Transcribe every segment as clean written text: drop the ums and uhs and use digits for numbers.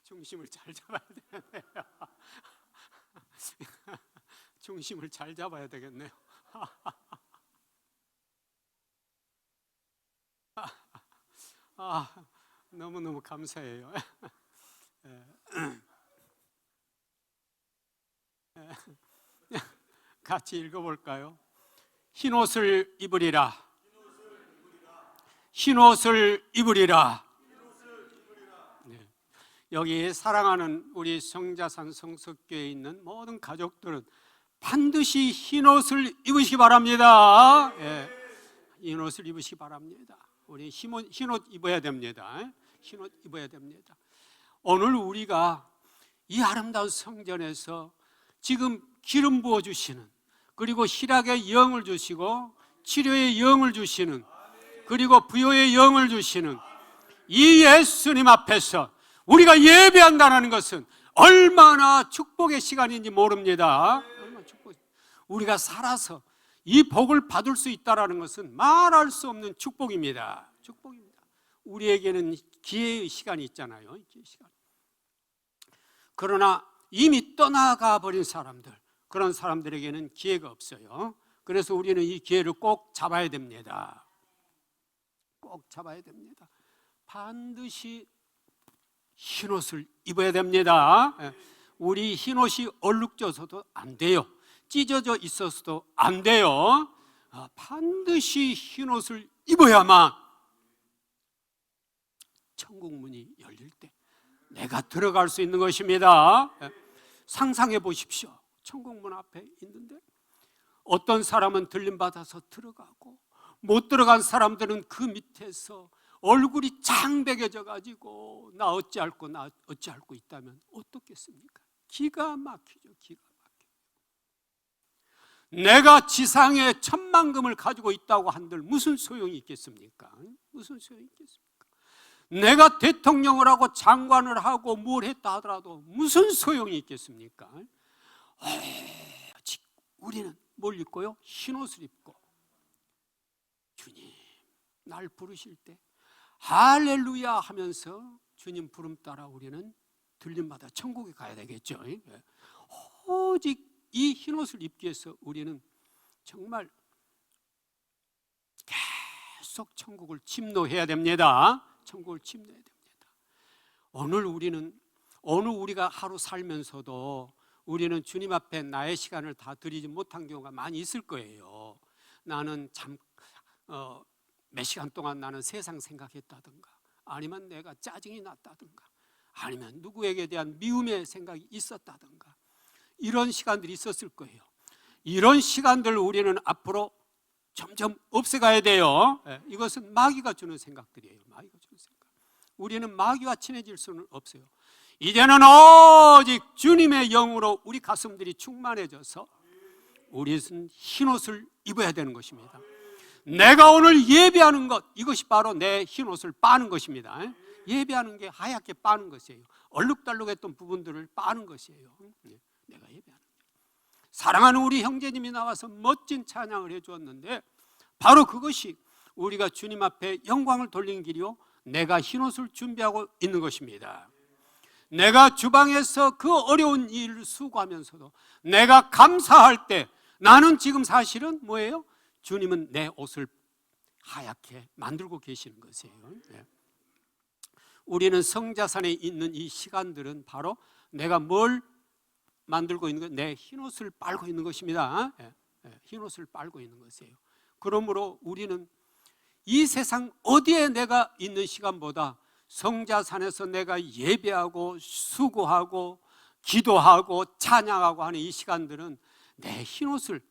중심을 잘 잡아야 되겠네요. 중심을 잘 잡아야 되겠네요. 너무너무 감사해요. 같이 읽어볼까요? 흰옷을 입으리라. 흰옷을 입으리라. 네. 여기 사랑하는 우리 성자산 성석교회에 있는 모든 가족들은 반드시 흰옷을 입으시기 바랍니다. 예. 흰옷을 입으시기 바랍니다. 우리 흰옷 입어야 됩니다. 흰옷 입어야 됩니다. 오늘 우리가 이 아름다운 성전에서 지금 기름 부어주시는, 그리고 희락의 영을 주시고 치료의 영을 주시는, 그리고 부요의 영을 주시는 이 예수님 앞에서 우리가 예배한다는 것은 얼마나 축복의 시간인지 모릅니다. 우리가 살아서 이 복을 받을 수 있다는 것은 말할 수 없는 축복입니다. 축복입니다. 우리에게는 기회의 시간이 있잖아요. 기회의 시간. 그러나 이미 떠나가 버린 사람들, 그런 사람들에게는 기회가 없어요. 그래서 우리는 이 기회를 꼭 잡아야 됩니다. 꼭 잡아야 됩니다. 반드시 흰옷을 입어야 됩니다. 우리 흰옷이 얼룩져서도 안 돼요. 찢어져 있어서도 안 돼요. 반드시 흰옷을 입어야만 천국 문이 열릴 때 내가 들어갈 수 있는 것입니다. 상상해 보십시오. 천국 문 앞에 있는데 어떤 사람은 들림받아서 들어가고 못 들어간 사람들은 그 밑에서 얼굴이 창백해져 가지고 나 어찌할꼬 있다면 어떻겠습니까? 기가 막히죠. 기가 막히죠. 내가 지상에 10,000,000금을 가지고 있다고 한들 무슨 소용이 있겠습니까? 무슨 소용이 있겠습니까? 내가 대통령을 하고 장관을 하고 뭘 했다 하더라도 무슨 소용이 있겠습니까? 우리는 뭘 입고요? 흰옷을 입고 주님 날 부르실 때 할렐루야 하면서 주님 부름 따라 우리는 들림마다 천국에 가야 되겠죠. 오직 이 흰옷을 입기 위해서 우리는 정말 계속 천국을 침노해야 됩니다. 천국을 침노해야 됩니다. 오늘 우리가 하루 살면서도 우리는 주님 앞에 나의 시간을 다 드리지 못한 경우가 많이 있을 거예요. 나는 몇 시간 동안 나는 세상 생각했다든가, 아니면 내가 짜증이 났다든가, 아니면 누구에게 대한 미움의 생각이 있었다든가, 이런 시간들이 있었을 거예요. 이런 시간들을 우리는 앞으로 점점 없애가야 돼요. 이것은 마귀가 주는 생각들이에요. 마귀가 주는 생각. 우리는 마귀와 친해질 수는 없어요. 이제는 오직 주님의 영으로 우리 가슴들이 충만해져서 우리는 흰옷을 입어야 되는 것입니다. 내가 오늘 예배하는 것, 이것이 바로 내 흰옷을 빠는 것입니다. 예배하는 게 하얗게 빠는 것이에요. 얼룩덜룩했던 부분들을 빠는 것이에요. 내가 예배하는 것. 사랑하는 우리 형제님이 나와서 멋진 찬양을 해주었는데 바로 그것이 우리가 주님 앞에 영광을 돌리는 길이요, 내가 흰옷을 준비하고 있는 것입니다. 내가 주방에서 그 어려운 일을 수고하면서도 내가 감사할 때 나는 지금 사실은 뭐예요? 주님은 내 옷을 하얗게 만들고 계시는 것이에요. 우리는 성자산에 있는 이 시간들은 바로 내가 뭘 만들고 있는 것, 내 흰옷을 빨고 있는 것입니다. 흰옷을 빨고 있는 것이에요. 그러므로 우리는 이 세상 어디에 내가 있는 시간보다 성자산에서 내가 예배하고 수고하고 기도하고 찬양하고 하는 이 시간들은 내 흰옷을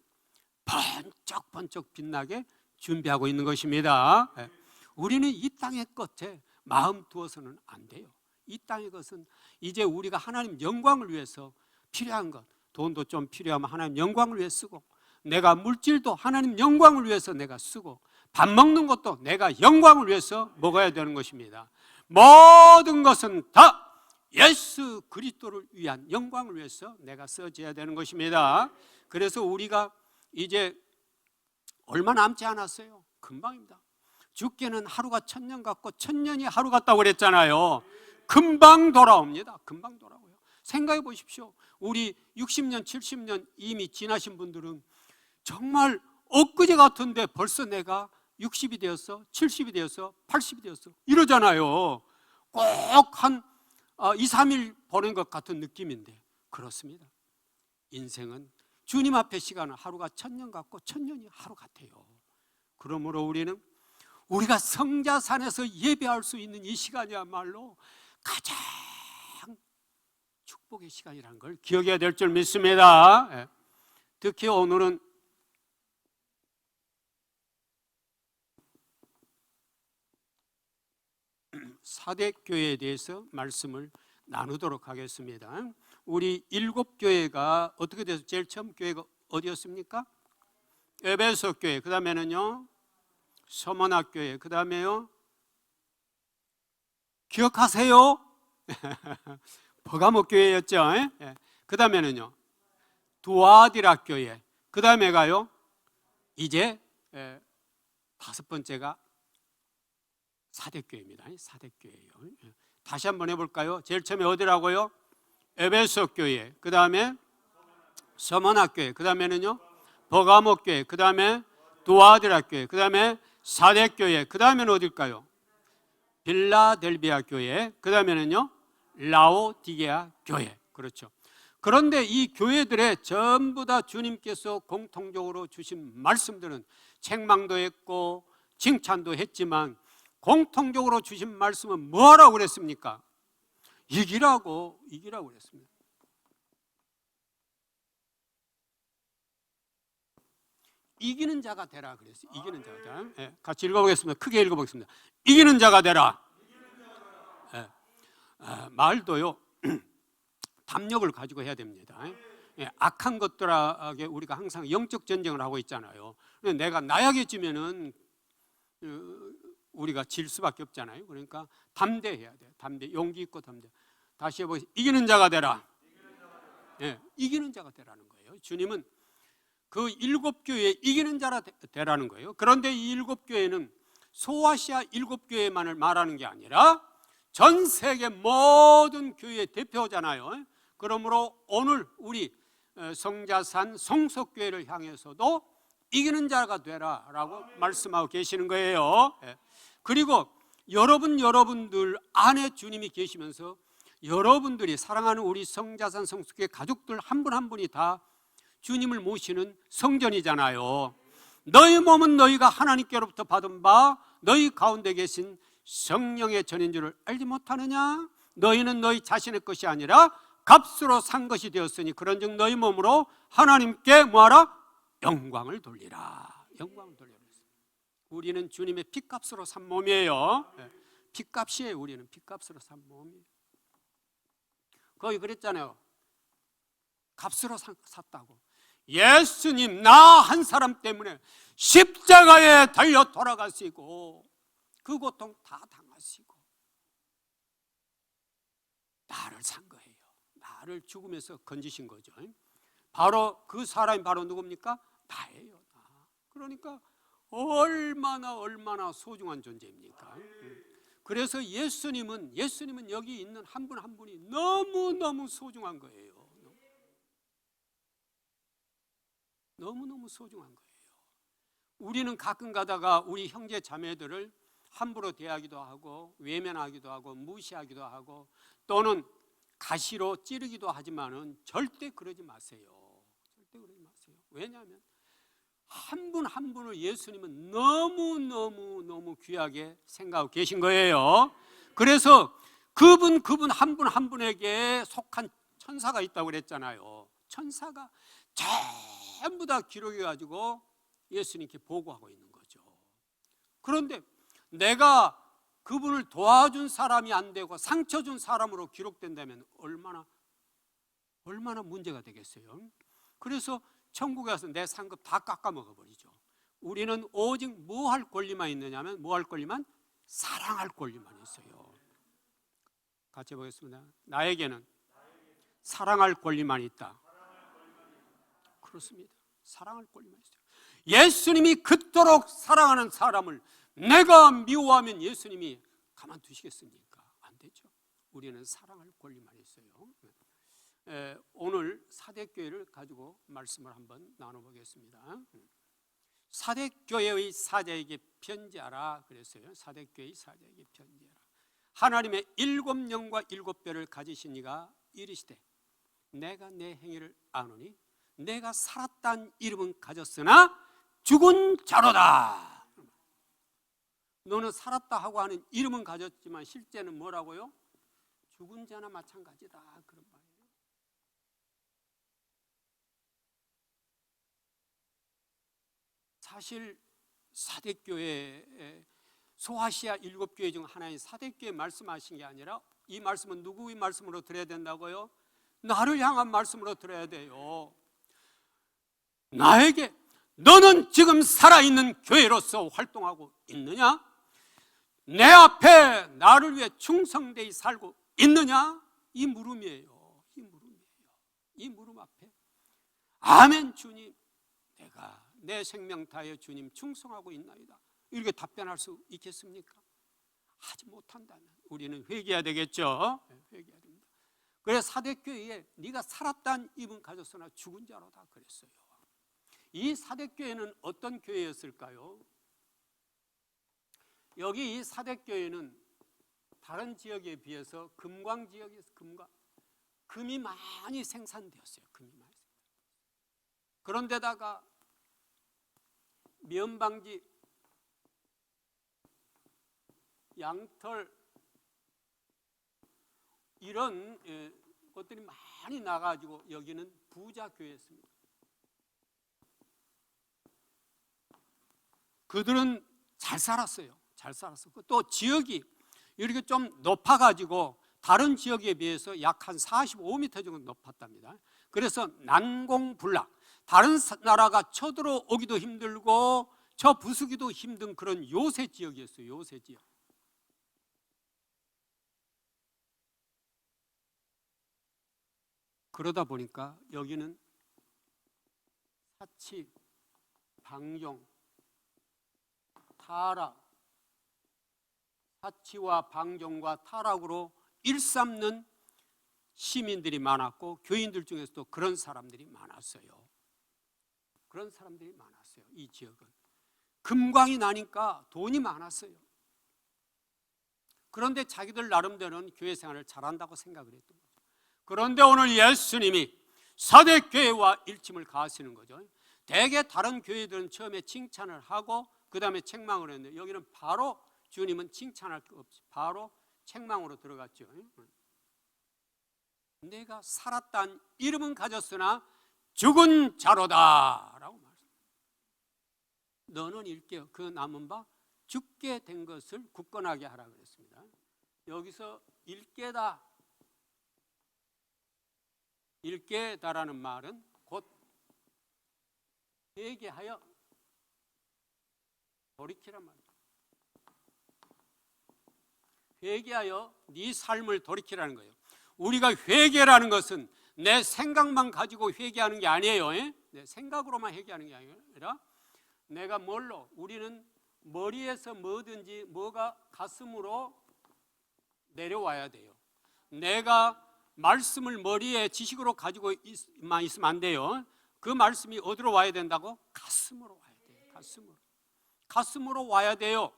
번쩍번쩍 빛나게 준비하고 있는 것입니다. 우리는 이 땅의 것에 마음 두어서는 안 돼요. 이 땅의 것은 이제 우리가 하나님 영광을 위해서 필요한 것, 돈도 좀 필요하면 하나님 영광을 위해 쓰고, 내가 물질도 하나님 영광을 위해서 내가 쓰고, 밥 먹는 것도 내가 영광을 위해서 먹어야 되는 것입니다. 모든 것은 다 예수 그리스도를 위한 영광을 위해서 내가 써져야 되는 것입니다. 그래서 우리가 이제 얼마 남지 않았어요. 금방입니다. 죽게는 하루가 1000년 같고 1000년이 하루 같다고 그랬잖아요. 금방 돌아옵니다. 금방 돌아오요. 생각해 보십시오. 우리 60년, 70년 이미 지나신 분들은 정말 엊그제 같은데 벌써 내가 60이 되었어, 70이 되었어, 80이 되었어 이러잖아요. 꼭 한 2, 3일 보낸 것 같은 느낌인데 그렇습니다. 인생은 주님 앞에 시간은 하루가 1000년 같고 1000년이 하루 같아요. 그러므로 우리는 우리가 성자산에서 예배할 수 있는 이 시간이야말로 가장 축복의 시간이라는 걸 기억해야 될 줄 믿습니다. 특히 오늘은 사대교회에 대해서 말씀을 나누도록 하겠습니다. 우리 7교회가 어떻게 돼서 제일 처음 교회가 어디였습니까? 에베소 교회, 그 다음에는요 서머나 교회, 그 다음에요 기억하세요? 버가모 교회였죠. 그 다음에는요 두아디라 교회, 그 다음에 가요 이제 5번째가 사대교회입니다. 사대교회예요. 다시 한번 해볼까요? 제일 처음에 어디라고요? 에베소 교회, 그 다음에 서머나 교회, 그 다음에는요 버가모 교회, 그 다음에 두아디라 교회, 그 다음에 사대교회, 그 다음에는 어딜까요? 빌라델비아 교회, 그 다음에는요 라오디게아 교회. 그렇죠. 그런데 이 교회들의 전부 다 주님께서 공통적으로 주신 말씀들은 책망도 했고 칭찬도 했지만 공통적으로 주신 말씀은 뭐라고 그랬습니까? 이기라고 그랬습니다. 이기는 자가 되라 그랬어요. 이기는 자가 되라. 네, 같이 읽어보겠습니다. 크게 읽어보겠습니다. 이기는 자가 되라. 네. 말도요 담력을 가지고 해야 됩니다. 네, 악한 것들에게 우리가 항상 영적 전쟁을 하고 있잖아요. 내가 나약해지면은 우리가 질 수밖에 없잖아요. 그러니까 담대해야 돼요. 담대, 용기 있고 담대. 다시 해보세요. 이기는 자가 되라. 네, 이기는 자가 되라는 거예요. 주님은 그 7교회에 이기는 자라 되라는 거예요. 그런데 이 7교회는 소아시아 7교회만을 말하는 게 아니라 전 세계 모든 교회의 대표잖아요. 그러므로 오늘 우리 성자산 성석교회를 향해서도 이기는 자가 되라라고 말씀하고 계시는 거예요. 그리고 여러분들 안에 주님이 계시면서 여러분들이 사랑하는 우리 성자산 성숙교회 가족들 한 분 한 분이 다 주님을 모시는 성전이잖아요. 너희 몸은 너희가 하나님께로부터 받은 바 너희 가운데 계신 성령의 전인 줄을 알지 못하느냐? 너희는 너희 자신의 것이 아니라 값으로 산 것이 되었으니 그런즉 너희 몸으로 하나님께 뭐하라? 영광을 돌리라. 영광을 돌리라. 우리는 주님의 피값으로 산 몸이에요. 피값이에요. 우리는 피값으로 산 몸이에요. 거기 그랬잖아요. 값으로 샀다고. 예수님 나 한 사람 때문에 십자가에 달려 돌아가시고 그 고통 다 당하시고 나를 산 거예요. 나를 죽음에서 건지신 거죠. 바로 그 사람이 바로 누굽니까? 나예요. 나. 그러니까 얼마나 소중한 존재입니까? 그래서 예수님은 여기 있는 한 분 한 분이 너무너무 소중한 거예요. 너무너무 소중한 거예요. 우리는 가끔 가다가 우리 형제 자매들을 함부로 대하기도 하고 외면하기도 하고 무시하기도 하고 또는 가시로 찌르기도 하지만은 절대 그러지 마세요. 절대 그러지 마세요. 왜냐하면 한 분 한 분을 예수님은 너무 귀하게 생각하고 계신 거예요. 그래서 그분 한 분 한 분에게 속한 천사가 있다고 그랬잖아요. 천사가 전부 다 기록해가지고 예수님께 보고하고 있는 거죠. 그런데 내가 그분을 도와준 사람이 안 되고 상처 준 사람으로 기록된다면 얼마나 문제가 되겠어요. 그래서 천국에 가서 내 상급 다 깎아 먹어버리죠. 우리는 오직 뭐 할 권리만 있느냐면 뭐 할 권리만? 사랑할 권리만 있어요. 같이 보겠습니다. 나에게는 사랑할 권리만 있다. 그렇습니다. 사랑할 권리만 있어요. 예수님이 그토록 사랑하는 사람을 내가 미워하면 예수님이 가만두시겠습니까? 안 되죠. 우리는 사랑할 권리만 있어요. 오늘 사대교회를 가지고 말씀을 한번 나눠보겠습니다. 사대교회의 사자에게 편지하라 그랬어요. 사대교회의 사자에게 편지하라. 하나님의 7영과 7뼈를 가지신 이가 이르시되 내가 내 행위를 아노니 내가 살았다는 이름은 가졌으나 죽은 자로다. 너는 살았다 하고 하는 이름은 가졌지만 실제는 뭐라고요? 죽은 자나 마찬가지다, 그런 말이에요. 사실 사대교회, 소아시아 7교회 중 하나인 사대교회 말씀하신 게 아니라 이 말씀은 누구의 말씀으로 들어야 된다고요? 나를 향한 말씀으로 들어야 돼요. 나에게 너는 지금 살아있는 교회로서 활동하고 있느냐? 내 앞에 나를 위해 충성되이 살고 있느냐? 이 물음이에요. 이 물음 앞에 아멘 주님, 내가 내 생명 다하여 주님 충성하고 있나이다, 이렇게 답변할 수 있겠습니까? 하지 못한다면 우리는 회개해야 되겠죠. 회개해야 됩니다. 그래서 사대교회에 네가 살았다는 이름 가졌으나 죽은 자로다 그랬어요. 이 사대교회는 어떤 교회였을까요? 여기 이 사대교회는 다른 지역에 비해서 금광 지역에서 금이 많이 생산되었어요. 금이 많이 생산되었어요. 그런데다가 면방지, 양털 이런 것들이 많이 나가지고 여기는 부자 교회였습니다. 그들은 잘 살았어요. 잘 살았고 또 지역이 이렇게 좀 높아가지고 다른 지역에 비해서 약 한 45m 정도 높았답니다. 그래서 난공불락, 다른 나라가 쳐들어오기도 힘들고 저 부수기도 힘든 그런 요새 지역이었어요. 요새 지역. 그러다 보니까 여기는 사치, 방종, 타락, 사치와 방종과 타락으로 일삼는 시민들이 많았고 교인들 중에서도 그런 사람들이 많았어요. 그런 사람들이 많았어요. 이 지역은 금광이 나니까 돈이 많았어요. 그런데 자기들 나름대로는 교회 생활을 잘한다고 생각을 했던 거죠. 그런데 오늘 예수님이 사대교회와 일침을 가하시는 거죠. 대개 다른 교회들은 처음에 칭찬을 하고 그 다음에 책망을 했는데 여기는 바로 주님은 칭찬할 것 없이 바로 책망으로 들어갔죠. 내가 살았다는 이름은 가졌으나 죽은 자로다 라고 말합니다. 너는 일깨어 그 남은 바 죽게 된 것을 굳건하게 하라 그랬습니다. 여기서 일깨다라는 말은 곧 회개하여 돌이키란 말이에요. 회개하여 네 삶을 돌이키라는 거예요. 우리가 회개라는 것은 내 생각만 가지고 회개하는 게 아니에요. 내 생각으로만 회개하는 게 아니라 내가 뭘로, 우리는 머리에서 뭐든지 뭐가 가슴으로 내려와야 돼요. 내가 말씀을 머리에 지식으로 가지고만 있으면 안 돼요. 그 말씀이 어디로 와야 된다고? 가슴으로 와야 돼요. 가슴으로 와야 돼요.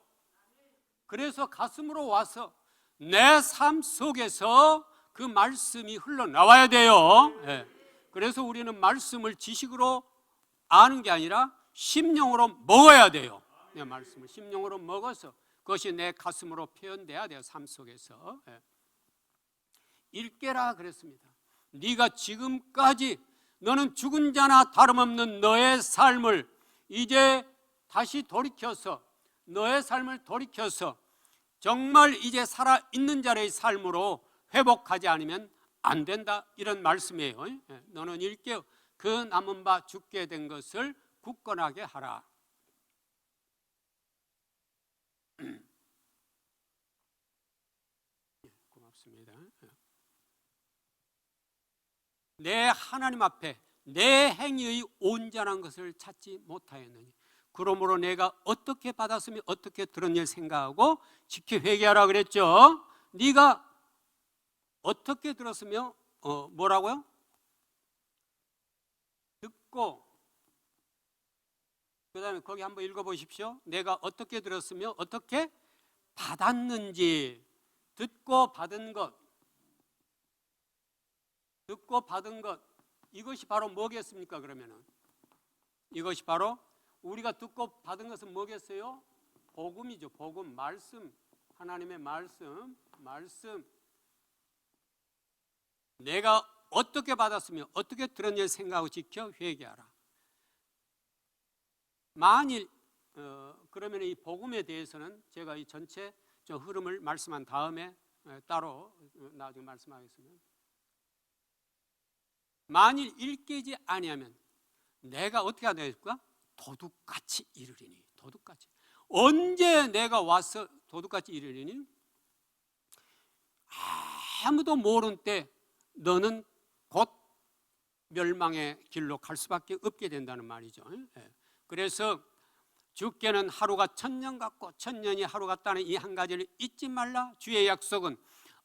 그래서 가슴으로 와서 내 삶 속에서 그 말씀이 흘러나와야 돼요. 그래서 우리는 말씀을 지식으로 아는 게 아니라 심령으로 먹어야 돼요. 내 말씀을 심령으로 먹어서 그것이 내 가슴으로 표현돼야 돼요. 삶 속에서. 일깨라 그랬습니다. 네가 지금까지 너는 죽은 자나 다름없는 너의 삶을 이제 다시 돌이켜서 너의 삶을 돌이켜서 정말 이제 살아있는 자의 삶으로 회복하지 않으면 안 된다, 이런 말씀이에요. 너는 일깨어 그 남은 바 죽게 된 것을 굳건하게 하라. 고맙습니다. 내 하나님 앞에 내 행위의 온전한 것을 찾지 못하였느니 그러므로 내가 어떻게 받았으면 어떻게 들은 일 생각하고 지켜 회개하라 그랬죠. 네가 어떻게 들었으며 뭐라고요? 듣고, 그 다음에 거기 한번 읽어보십시오. 내가 어떻게 들었으며 어떻게 받았는지. 듣고 받은 것, 듣고 받은 것, 이것이 바로 뭐겠습니까? 그러면은 이것이 바로 우리가 듣고 받은 것은 뭐겠어요? 복음이죠. 복음, 말씀, 하나님의 말씀. 내가 어떻게 받았으며 어떻게 들었는지 생각하고 지켜 회개하라. 만일 그러면 이 복음에 대해서는 제가 이 전체 저 흐름을 말씀한 다음에 따로 나중에 말씀하겠습니다. 만일 일깨지 아니하면 내가 어떻게 하야 될까? 도둑같이 이르리니. 도둑같이. 언제 내가 와서 도둑같이 이르리니? 아무도 모르는 때 너는 곧 멸망의 길로 갈 수밖에 없게 된다는 말이죠. 그래서 주께는 하루가 천년 같고 천년이 하루 같다는 이 한 가지를 잊지 말라. 주의 약속은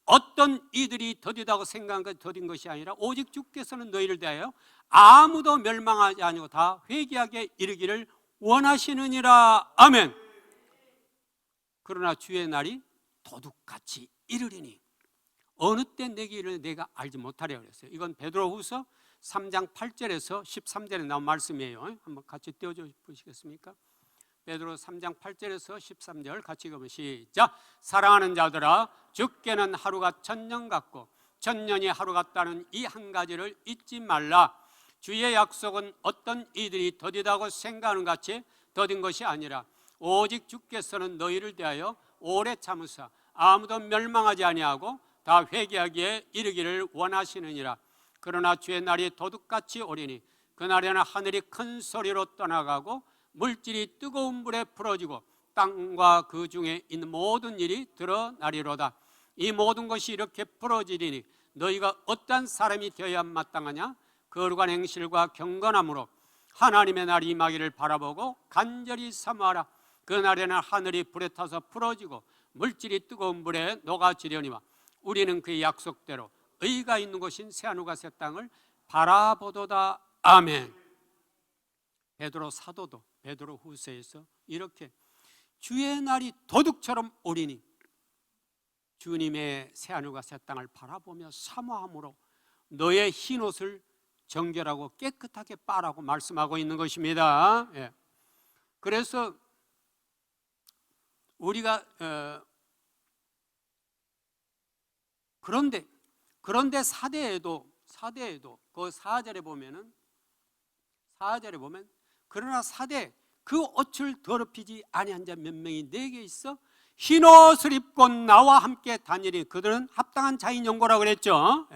어떤 이들이 더디다고 생각한 것이 더딘 것이 아니라 오직 주께서는 너희를 대하여 아무도 멸망하지 아니고 다 회개하게 이르기를 원하시느니라. 아멘. 그러나 주의 날이 도둑같이 이르리니 어느 때 내게 이르니 내가 알지 못하려 그랬어요. 이건 베드로후서 3장 8절에서 13절에 나온 말씀이에요. 한번 같이 띄워줘 보시겠습니까? 베드로 3장 8절에서 13절 같이 읽어보면 시작. 사랑하는 자들아, 주께는 하루가 천년 같고 천년이 하루 같다는 이 한 가지를 잊지 말라. 주의 약속은 어떤 이들이 더디다고 생각하는 같이 더딘 것이 아니라 오직 주께서는 너희를 대하여 오래 참으사 아무도 멸망하지 아니하고 다 회개하기에 이르기를 원하시느니라. 그러나 주의 날이 도둑같이 오리니 그날에는 하늘이 큰 소리로 떠나가고 물질이 뜨거운 불에 풀어지고 땅과 그 중에 있는 모든 일이 드러나리로다. 이 모든 것이 이렇게 풀어지리니 너희가 어떠한 사람이 되어야 마땅하냐? 거룩한 행실과 경건함으로 하나님의 날이 임하기를 바라보고 간절히 사모하라. 그날에는 하늘이 불에 타서 풀어지고 물질이 뜨거운 불에 녹아지려니와 우리는 그의 약속대로 의가 있는 곳인 새하늘과 새 땅을 바라보도다. 아멘. 베드로 사도도 베드로 후서에서 이렇게 주의 날이 도둑처럼 오리니 주님의 새하늘과 새 땅을 바라보며 사모함으로 너의 흰옷을 정결하고 깨끗하게 빨라고 말씀하고 있는 것입니다. 그래서 우리가 그런데 사대에도 그 4절에 보면 그러나 사대 그 옷을 더럽히지 아니한 자 몇 명이 내게 있어 흰옷을 입고 나와 함께 다니리. 그들은 합당한 자인 연고라고 그랬죠.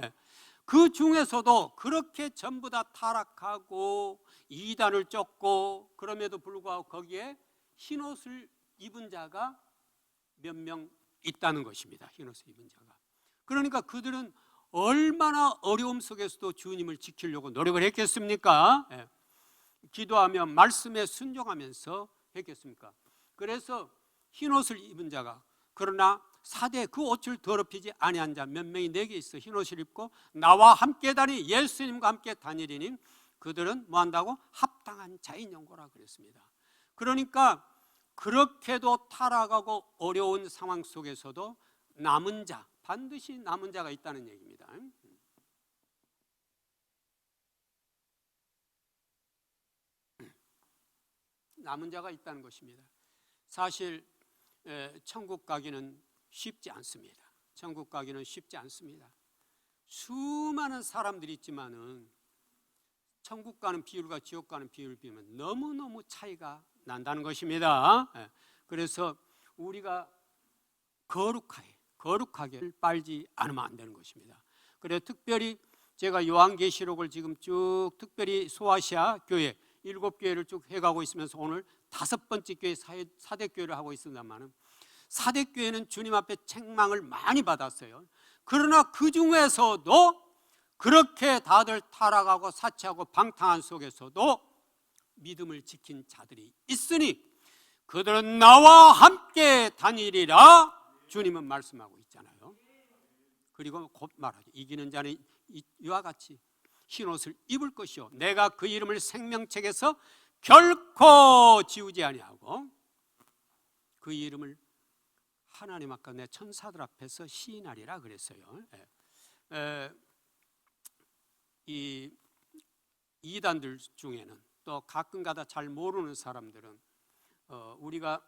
그 중에서도 그렇게 전부 다 타락하고 이단을 쫓고 그럼에도 불구하고 거기에 흰옷을 입은 자가 몇 명 있다는 것입니다. 흰옷을 입은 자가. 그러니까 그들은 얼마나 어려움 속에서도 주님을 지키려고 노력을 했겠습니까? 기도하며 말씀에 순종하면서 했겠습니까? 그래서 흰옷을 입은 자가 그러나 사대 그 옷을 더럽히지 아니한 자 몇 명이 내게 있어 흰옷을 입고 나와 함께 다니 예수님과 함께 다니리니 그들은 뭐한다고? 합당한 자인 연고라 그랬습니다. 그러니까 그렇게도 타락하고 어려운 상황 속에서도 남은 자, 반드시 남은 자가 있다는 얘기입니다. 남은 자가 있다는 것입니다. 사실 천국 가기는 쉽지 않습니다. 천국 가기는 쉽지 않습니다. 수많은 사람들이 있지만은 천국 가는 비율과 지옥 가는 비율을 비우면 너무너무 차이가 난다는 것입니다. 그래서 우리가 거룩하게 빨지 않으면 안 되는 것입니다. 그래서 특별히 제가 요한계시록을 지금 쭉 특별히 소아시아 교회 7교회를 쭉 해가고 있으면서 오늘 5번째 교회 사대교회를 하고 있습니다만 사대교회는 주님 앞에 책망을 많이 받았어요. 그러나 그 중에서도 그렇게 다들 타락하고 사치하고 방탕한 속에서도 믿음을 지킨 자들이 있으니 그들은 나와 함께 다니리라 주님은 말씀하고 있잖아요. 그리고 곧 말하죠. 이기는 자는 이와 같이 흰옷을 입을 것이요 내가 그 이름을 생명책에서 결코 지우지 아니하고 그 이름을 하나님 아까 내 천사들 앞에서 시인하리라 그랬어요. 이 이단들 중에는 또 가끔가다 잘 모르는 사람들은 우리가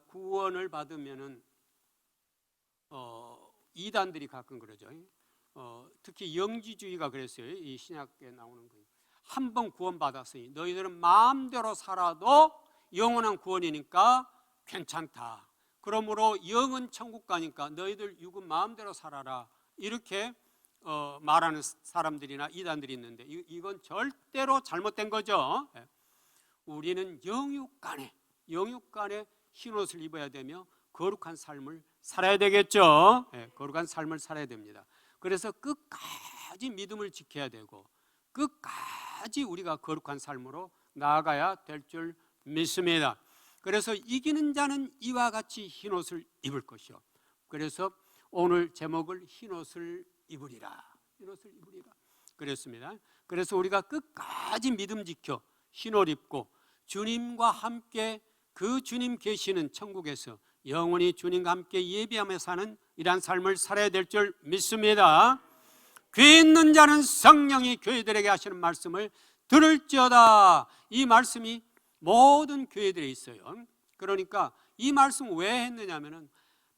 구원을 받으면은 이단들이 가끔 그러죠. 특히 영지주의가 그랬어요. 이 신약에 나오는 거예요. 한 번 구원받았으니 너희들은 마음대로 살아도 영원한 구원이니까 괜찮다. 그러므로 영은 천국 가니까 너희들 육은 마음대로 살아라. 이렇게 말하는 사람들이나 이단들이 있는데 이건 절대로 잘못된 거죠. 우리는 영육간에 흰옷을 입어야 되며 거룩한 삶을 살아야 되겠죠. 거룩한 삶을 살아야 됩니다. 그래서 끝까지 믿음을 지켜야 되고 끝까지 우리가 거룩한 삶으로 나아가야 될 줄 믿습니다. 그래서 이기는 자는 이와 같이 흰옷을 입을 것이요. 그래서 오늘 제목을 흰옷을 입으리라. 흰옷을 입으리라. 그랬습니다. 그래서 우리가 끝까지 믿음 지켜 흰옷 입고 주님과 함께 그 주님 계시는 천국에서 영원히 주님과 함께 예비하며 사는 이러한 삶을 살아야 될 줄 믿습니다. 귀 있는 자는 성령이 교회들에게 하시는 말씀을 들을지어다. 이 말씀이 모든 교회들에 있어요. 그러니까 이 말씀 왜 했느냐면은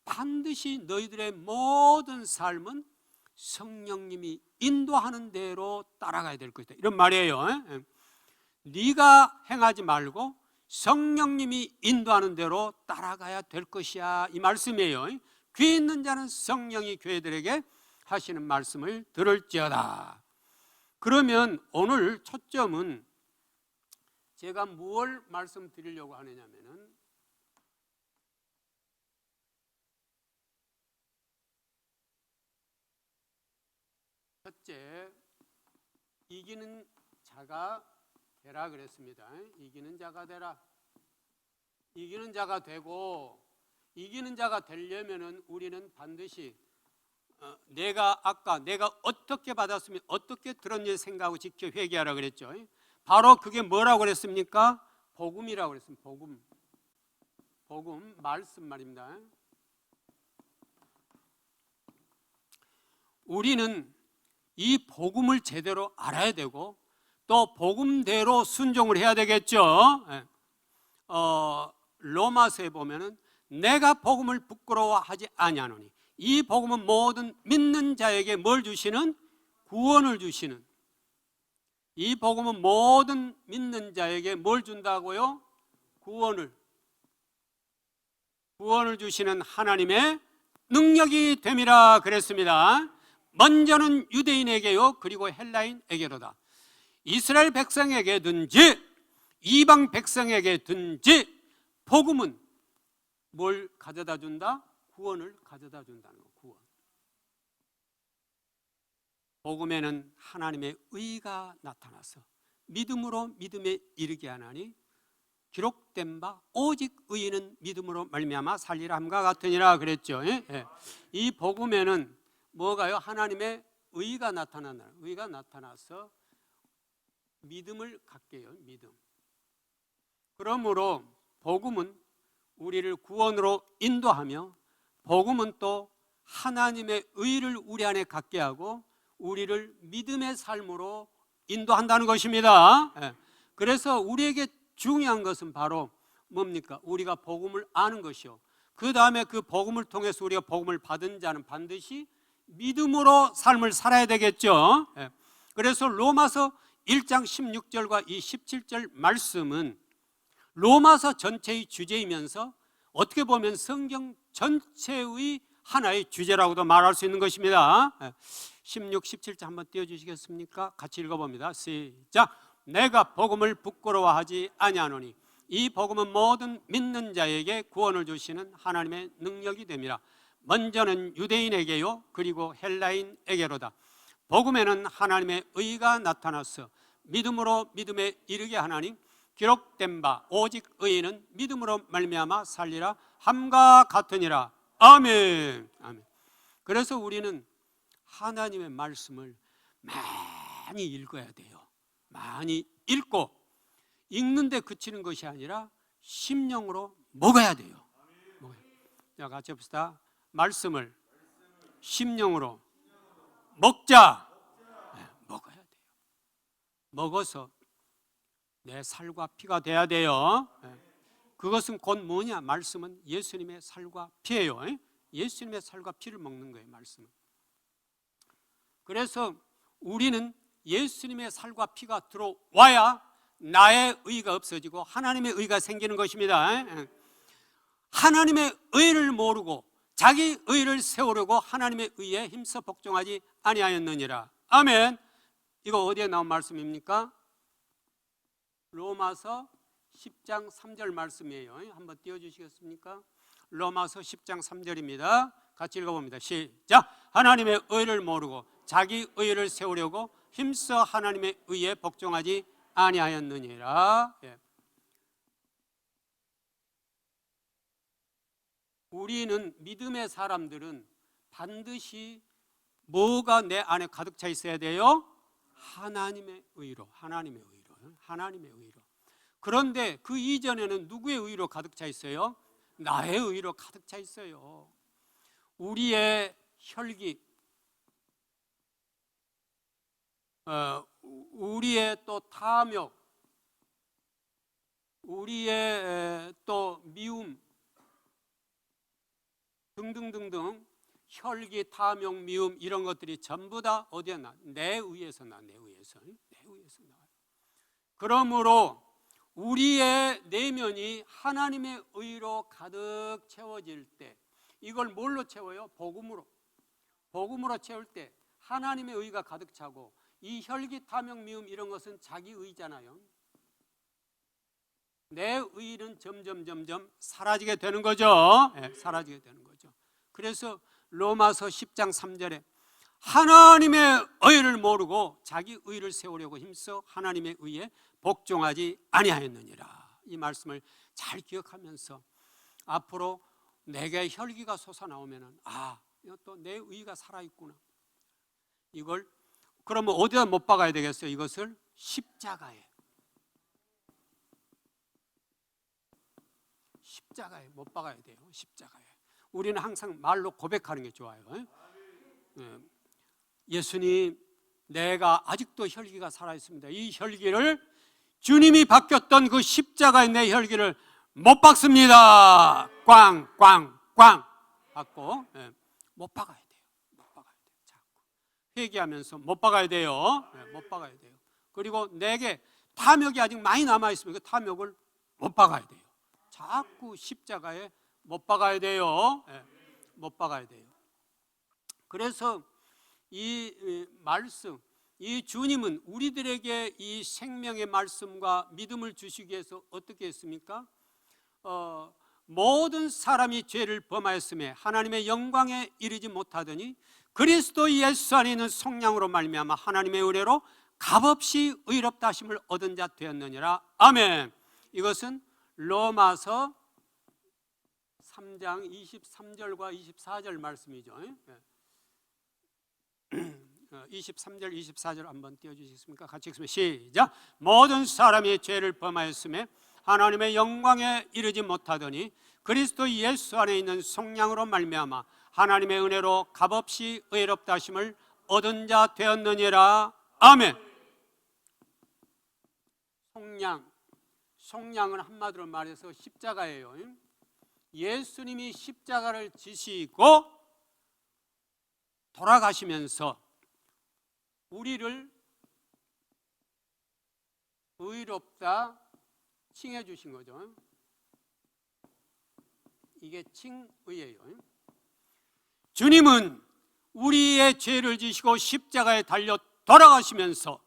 반드시 너희들의 모든 삶은 성령님이 인도하는 대로 따라가야 될 것이다. 이런 말이에요. 네가 행하지 말고 성령님이 인도하는 대로 따라가야 될 것이야. 이 말씀이에요. 귀 있는 자는 성령이 교회들에게 하시는 말씀을 들을지어다. 그러면 오늘 초점은 제가 무엇을 말씀드리려고 하느냐면은 첫째, 이기는 자가 되라 그랬습니다. 이기는 자가 되라. 이기는 자가 되고 이기는 자가 되려면은 우리는 반드시 내가 어떻게 받았으면 어떻게 들었는지 생각하고 지켜 회개하라 그랬죠. 바로 그게 뭐라고 그랬습니까? 복음이라고 그랬습니다. 복음 말씀 말입니다. 우리는 이 복음을 제대로 알아야 되고 또 복음대로 순종을 해야 되겠죠. 로마서에 보면은 내가 복음을 부끄러워하지 아니하노니 이 복음은 모든 믿는 자에게 뭘 주시는? 구원을 주시는. 이 복음은 모든 믿는 자에게 뭘 준다고요? 구원을 주시는 하나님의 능력이 됨이라 그랬습니다. 먼저는 유대인에게요 그리고 헬라인에게로다. 이스라엘 백성에게든지 이방 백성에게든지 복음은 뭘 가져다 준다? 구원을 가져다 준다는 거. 구원. 복음에는 하나님의 의가 나타나서 믿음으로 믿음에 이르게 하나니 기록된 바 오직 의인은 믿음으로 말미암아 살리라 함과 같으니라 그랬죠. 이 복음에는 뭐가요? 하나님의 의가 나타나는, 의가 나타나서 믿음을 갖게 해요. 믿음. 그러므로 복음은 우리를 구원으로 인도하며 복음은 또 하나님의 의를 우리 안에 갖게 하고 우리를 믿음의 삶으로 인도한다는 것입니다. 그래서 우리에게 중요한 것은 바로 뭡니까? 우리가 복음을 아는 것이요. 그 다음에 그 복음을 통해서 우리가 복음을 받은 자는 반드시 믿음으로 삶을 살아야 되겠죠. 그래서 로마서 1장 16절과 이 17절 말씀은 로마서 전체의 주제이면서 어떻게 보면 성경 전체의 하나의 주제라고도 말할 수 있는 것입니다. 16, 17절 한번 띄워주시겠습니까? 같이 읽어봅니다. 시작. 내가 복음을 부끄러워하지 아니하노니 이 복음은 모든 믿는 자에게 구원을 주시는 하나님의 능력이 됨이라. 먼저는 유대인에게요 그리고 헬라인에게로다. 복음에는 하나님의 의가 나타나서 믿음으로 믿음에 이르게 하나니 기록된 바 오직 의인은 믿음으로 말미암아 살리라 함과 같으니라. 아멘. 아멘. 그래서 우리는 하나님의 말씀을 많이 읽어야 돼요. 많이 읽고, 읽는데 그치는 것이 아니라 심령으로 먹어야 돼요. 자, 같이 봅시다. 말씀을 심령으로 먹자. 네, 먹어야 돼요. 먹어서 내 살과 피가 돼야 돼요. 네. 그것은 곧 뭐냐? 말씀은 예수님의 살과 피예요. 예수님의 살과 피를 먹는 거예요, 말씀은. 그래서 우리는 예수님의 살과 피가 들어와야 나의 의가 없어지고 하나님의 의가 생기는 것입니다. 하나님의 의를 모르고 자기 의를 세우려고 하나님의 의에 힘써 복종하지 아니하였느니라. 아멘. 이거 어디에 나온 말씀입니까? 로마서 10장 3절 말씀이에요. 한번 띄워주시겠습니까? 로마서 10장 3절입니다. 같이 읽어봅니다. 시작. 하나님의 의를 모르고 자기 의를 세우려고 힘써 하나님의 의에 복종하지 아니하였느니라. 예. 우리는 믿음의 사람들은 반드시 뭐가 내 안에 가득 차 있어야 돼요? 하나님의 의로, 하나님의 의로, 하나님의 의로. 그런데 그 이전에는 누구의 의로 가득 차 있어요? 나의 의로 가득 차 있어요. 우리의 혈기, 우리의 또 탐욕, 우리의 또 미움 등등등등, 혈기, 탐욕, 미움 이런 것들이 전부 다 어디에 나? 내 의에서 나, 내 의에서 나와요. 그러므로 우리의 내면이 하나님의 의로 가득 채워질 때, 이걸 뭘로 채워요? 복음으로 채울 때 하나님의 의가 가득 차고, 이 혈기, 탐욕, 미움 이런 것은 자기 의잖아요. 내 의는 점점 사라지게 되는 거죠. 네, 사라지게 되는 거죠. 그래서 로마서 10장 3절에 하나님의 의를 모르고 자기 의를 세우려고 힘써 하나님의 의에 복종하지 아니하였느니라. 이 말씀을 잘 기억하면서 앞으로 내게 혈기가 솟아나오면은, 또 내 의가 살아있구나. 이걸 그러면 어디다 못 박아야 되겠어요? 이것을 십자가에 못 박아야 돼요. 십자가에. 우리는 항상 말로 고백하는 게 좋아요. 예수님, 내가 아직도 혈기가 살아있습니다. 이 혈기를, 주님이 바뀌었던 그 십자가에 내 혈기를 못 박습니다. 꽝꽝꽝 박고, 못 박아야 돼요. 자꾸 회개하면서 못 박아야 돼요. 못 박아야 돼요. 그리고 내게 탐욕이 아직 많이 남아있으면 그 탐욕을 못 박아야 돼요. 자꾸 십자가에 못 박아야 돼요. 못 박아야 돼요. 그래서 이 말씀, 이 주님은 우리들에게 이 생명의 말씀과 믿음을 주시기 위해서 어떻게 했습니까? 모든 사람이 죄를 범하였음에 하나님의 영광에 이르지 못하더니 그리스도 예수 안에 있는 성령으로 말미암아 하나님의 은혜로 값없이 의롭다 하심을 얻은 자 되었느니라. 아멘. 이것은 로마서 3장 23절과 24절 말씀이죠. 23절 24절 한번 띄워주시겠습니까? 같이 읽습니다. 시작. 모든 사람이 죄를 범하였음에 하나님의 영광에 이르지 못하더니 그리스도 예수 안에 있는 성령으로 말미암아 하나님의 은혜로 값없이 의롭다 하심을 얻은 자 되었느니라. 아멘. 속량은 한마디로 말해서 십자가예요. 예수님이 십자가를 지시고 돌아가시면서 우리를 의롭다 칭해 주신 거죠. 이게 칭의예요. 주님은 우리의 죄를 지시고 십자가에 달려 돌아가시면서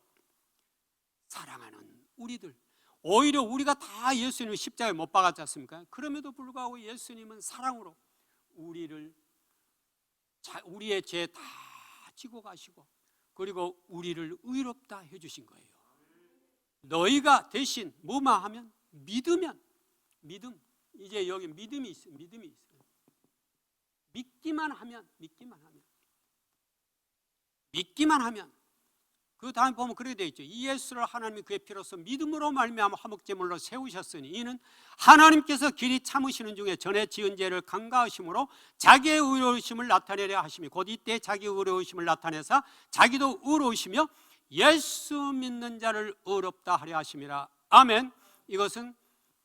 사랑하는 우리들, 오히려 우리가 다 예수님을 십자가에 못 박았지 않습니까? 그럼에도 불구하고 예수님은 사랑으로 우리의 죄 다 지고 가시고, 그리고 우리를 의롭다 해주신 거예요. 너희가 대신 뭐만 하면 믿으면, 믿음, 이제 여기 믿음이 있어. 믿기만 하면 그 다음에 보면 그렇게 되어 있죠. 이 예수를 하나님이 그의 피로써 믿음으로 말미암아 화목제물로 세우셨으니 이는 하나님께서 길이 참으시는 중에 전에 지은 죄를 간과하심으로 자기의 의로우심을 나타내려 하심이 곧 이때 자기의 의로우심을 나타내사 자기도 의로우시며 예수 믿는 자를 의롭다 하려 하심이라. 아멘. 이것은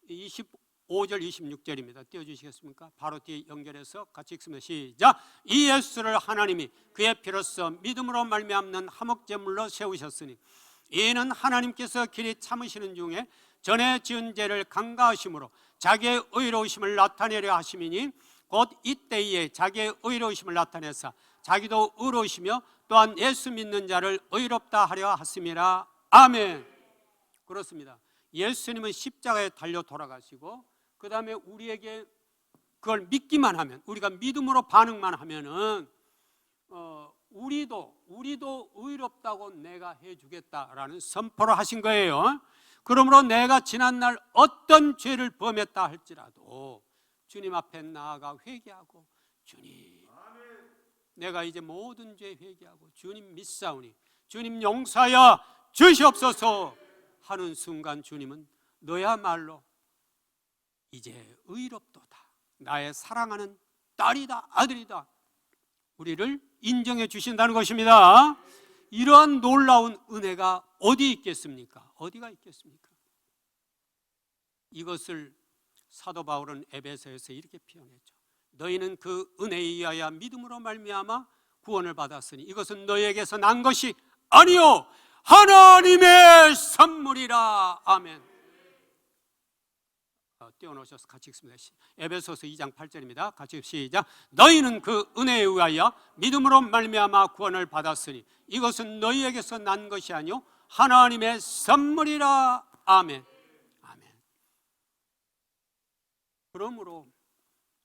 25절 26절입니다. 띄워주시겠습니까? 바로 뒤에 연결해서 같이 읽습니다. 시작. 이 예수를 하나님이 그의 피로써 믿음으로 말미암는 화목제물로 세우셨으니 이는 하나님께서 길이 참으시는 중에 전에 지은 죄를 간과하심으로 자기의 의로우심을 나타내려 하심이니 곧 이때에 자기의 의로우심을 나타내사 자기도 의로우시며 또한 예수 믿는 자를 의롭다 하려 하심이라. 아멘. 그렇습니다. 예수님은 십자가에 달려 돌아가시고 그 다음에 우리에게 그걸 믿기만 하면, 우리가 믿음으로 반응만 하면은 우리도 의롭다고 내가 해주겠다라는 선포를 하신 거예요. 그러므로 내가 지난날 어떤 죄를 범했다 할지라도 주님 앞에 나아가 회개하고, 주님, 내가 이제 모든 죄 회개하고 주님 믿사오니 주님 용서하여 주시옵소서 하는 순간 주님은 너야말로 이제 의롭도다, 나의 사랑하는 딸이다, 아들이다, 우리를 인정해 주신다는 것입니다. 이러한 놀라운 은혜가 어디 있겠습니까? 어디가 있겠습니까? 이것을 사도 바울은 에베소에서 이렇게 표현했죠. 너희는 그 은혜에 의하여 믿음으로 말미암아 구원을 받았으니 이것은 너희에게서 난 것이 아니요 하나님의 선물이라. 아멘. 띄워놓으셔서 같이 읽습니다. 에베소서 2장 8절입니다. 같이 시작. 너희는 그 은혜에 의하여 믿음으로 말미암아 구원을 받았으니 이것은 너희에게서 난 것이 아니요 하나님의 선물이라. 아멘. 아멘. 그러므로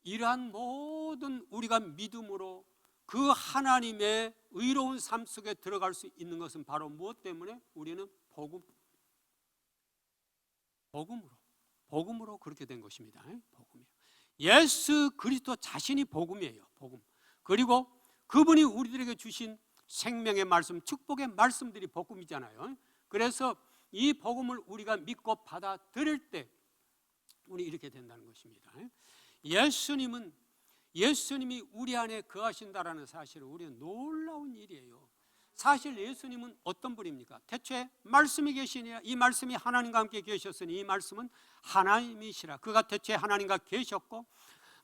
이러한 모든 우리가 믿음으로 그 하나님의 의로운 삶 속에 들어갈 수 있는 것은 바로 무엇 때문에? 우리는 복음으로 그렇게 된 것입니다. 복음이요. 예수 그리스도 자신이 복음이에요. 복음. 그리고 그분이 우리들에게 주신 생명의 말씀, 축복의 말씀들이 복음이잖아요. 그래서 이 복음을 우리가 믿고 받아들일 때 우리 이렇게 된다는 것입니다. 예수님이 우리 안에 거하신다라는 사실은 우리는 놀라운 일이에요. 사실 예수님은 어떤 분입니까? 태초에 말씀이 계시니라. 이 말씀이 하나님과 함께 계셨으니 이 말씀은 하나님이시라. 그가 태초에 하나님과 계셨고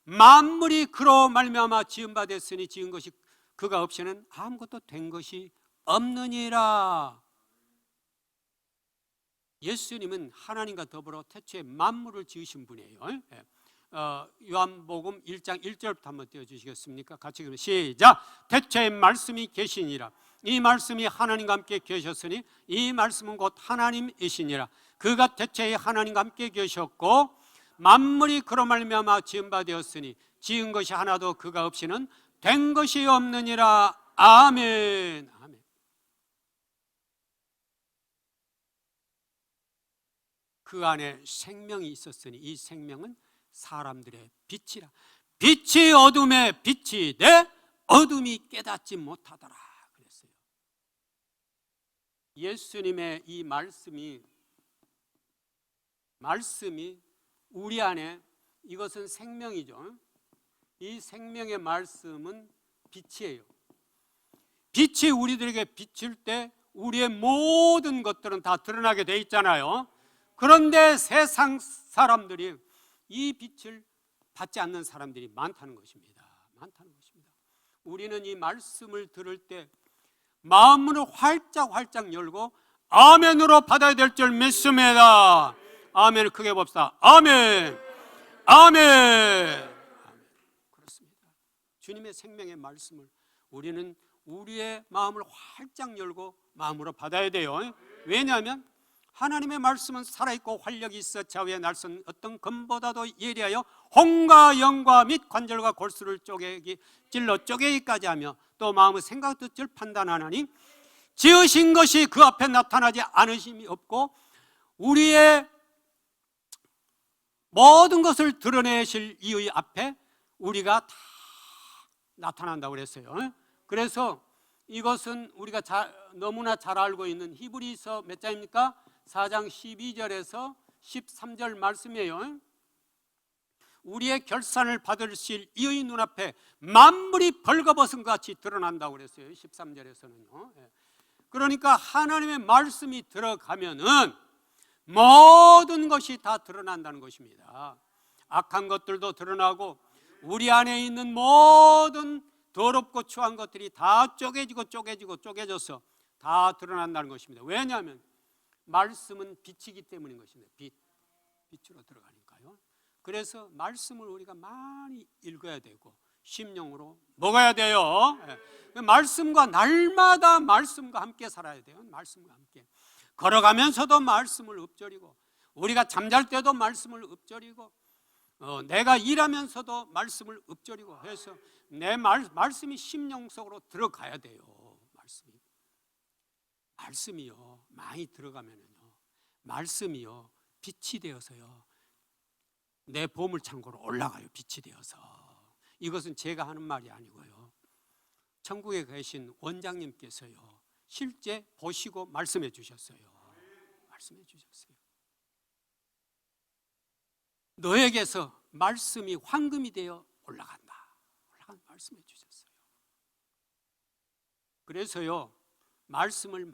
만물이 그로 말미암아 지은 바 됐으니 지은 것이 그가 없이는 아무것도 된 것이 없느니라. 예수님은 하나님과 더불어 태초에 만물을 지으신 분이에요. 요한복음 1장 1절부터 한번 띄워주시겠습니까? 같이 읽으면 시작. 태초에 말씀이 계시니라. 이 말씀이 하나님과 함께 계셨으니 이 말씀은 곧 하나님이시니라. 그가 태초에 하나님과 함께 계셨고 만물이 그로 말미암아 지은 바 되었으니 지은 것이 하나도 그가 없이는 된 것이 없느니라. 아멘. 아멘. 그 안에 생명이 있었으니 이 생명은 사람들의 빛이라. 빛이 어둠에 빛이 돼 어둠이 깨닫지 못하더라 그랬어요. 예수님의 이 말씀이 우리 안에, 이것은 생명이죠. 이 생명의 말씀은 빛이에요. 빛이 우리들에게 비칠 때 우리의 모든 것들은 다 드러나게 돼 있잖아요. 그런데 세상 사람들이 이 빛을 받지 않는 사람들이 많다는 것입니다. 우리는 이 말씀을 들을 때 마음으로 활짝 열고 아멘으로 받아야 될 줄 믿습니다. 아멘을 크게 봅시다. 아멘. 그렇습니다. 주님의 생명의 말씀을 우리는 우리의 마음을 활짝 열고 마음으로 받아야 돼요. 왜냐하면 하나님의 말씀은 살아있고 활력이 있어 좌우의 날선 어떤 검보다도 예리하여 혼과 영과 및 관절과 골수를 찔러 쪼개기까지 하며 또 마음의 생각 뜻을 판단하나니 지으신 것이 그 앞에 나타나지 않으심이 없고 우리의 모든 것을 드러내실 이의 앞에 우리가 다 나타난다고 그랬어요. 그래서 이것은 우리가 너무나 잘 알고 있는 히브리서 몇 장입니까? 4장 12절에서 13절 말씀이에요. 우리의 결산을 받으실 이의 눈앞에 만물이 벌거벗은 같이 드러난다고 그랬어요. 13절에서는요. 그러니까 하나님의 말씀이 들어가면은 모든 것이 다 드러난다는 것입니다. 악한 것들도 드러나고 우리 안에 있는 모든 더럽고 추한 것들이 다 쪼개져서 다 드러난다는 것입니다. 왜냐하면 말씀은 빛이기 때문인 것입니다. 빛으로 들어가니까요. 그래서 말씀을 우리가 많이 읽어야 되고 심령으로 먹어야 돼요. 말씀과 날마다 말씀과 함께 살아야 돼요. 말씀과 함께 걸어가면서도 말씀을 읊조리고, 우리가 잠잘 때도 말씀을 읊조리고, 내가 일하면서도 말씀을 읊조리고 해서 내 말씀이 심령 속으로 들어가야 돼요. 말씀이요 많이 들어가면요, 말씀이요 빛이 되어서요 내 보물창고로 올라가요. 빛이 되어서. 이것은 제가 하는 말이 아니고요, 천국에 계신 원장님께서요 실제 보시고 말씀해 주셨어요. 너에게서 말씀이 황금이 되어 올라간다. 말씀해 주셨어요. 그래서요 말씀을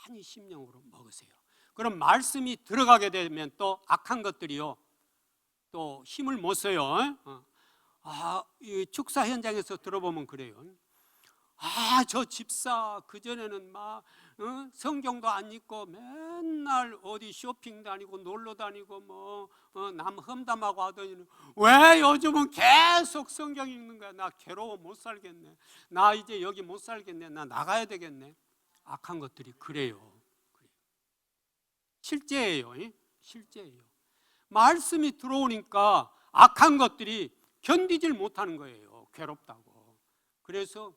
많이 심령으로 먹으세요. 그럼 말씀이 들어가게 되면 또 악한 것들이요 또 힘을 못 써요. 이 축사 현장에서 들어보면 그래요. 저 집사 그전에는 막 성경도 안 읽고 맨날 어디 쇼핑 다니고 놀러 다니고 남 험담하고 하더니 왜 요즘은 계속 성경 읽는 거야? 나 괴로워 못 살겠네. 나 이제 여기 못 살겠네. 나 나가야 되겠네. 악한 것들이 그래요. 실제예요. 말씀이 들어오니까 악한 것들이 견디질 못하는 거예요. 괴롭다고. 그래서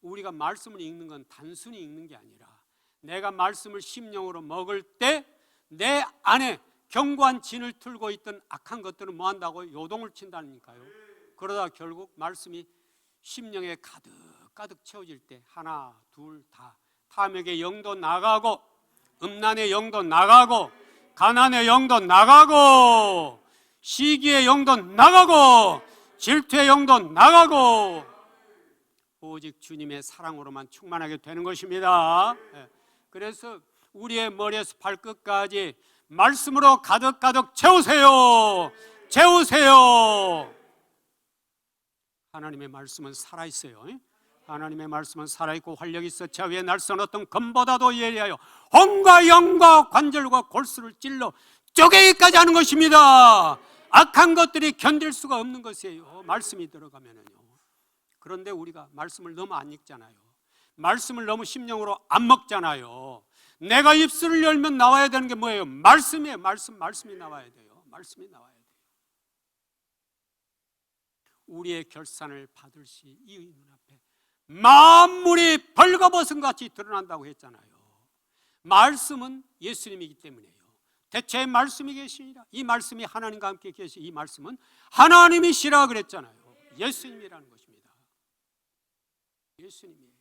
우리가 말씀을 읽는 건 단순히 읽는 게 아니라 내가 말씀을 심령으로 먹을 때 내 안에 견고한 진을 틀고 있던 악한 것들은 뭐 한다고? 요동을 친다니까요. 그러다 결국 말씀이 심령에 가득 채워질 때 하나 둘 다 탐욕의 영도 나가고, 음란의 영도 나가고, 가난의 영도 나가고, 시기의 영도 나가고, 질투의 영도 나가고, 오직 주님의 사랑으로만 충만하게 되는 것입니다. 그래서 우리의 머리에서 발끝까지 말씀으로 가득 채우세요. 하나님의 말씀은 살아있어요. 하나님의 말씀은 살아있고 활력이 있어 저 위에 날선 어떤 검보다도 예리하여 혼과 영과 관절과 골수를 찔러 쪼개기까지 하는 것입니다. 악한 것들이 견딜 수가 없는 것이에요. 말씀이 들어가면은요. 그런데 우리가 말씀을 너무 안 읽잖아요. 말씀을 너무 심령으로 안 먹잖아요. 내가 입술을 열면 나와야 되는 게 뭐예요? 말씀이에요. 말씀이 나와야 돼요. 우리의 결산을 받으시 이 눈앞에 만물이 벌거벗은 같이 드러난다고 했잖아요. 말씀은 예수님이기 때문이에요. 대체 말씀이 계시니라. 이 말씀이 하나님과 함께 계시, 이 말씀은 하나님이시라 그랬잖아요. 예수님이라는 것입니다. 예수님이에요.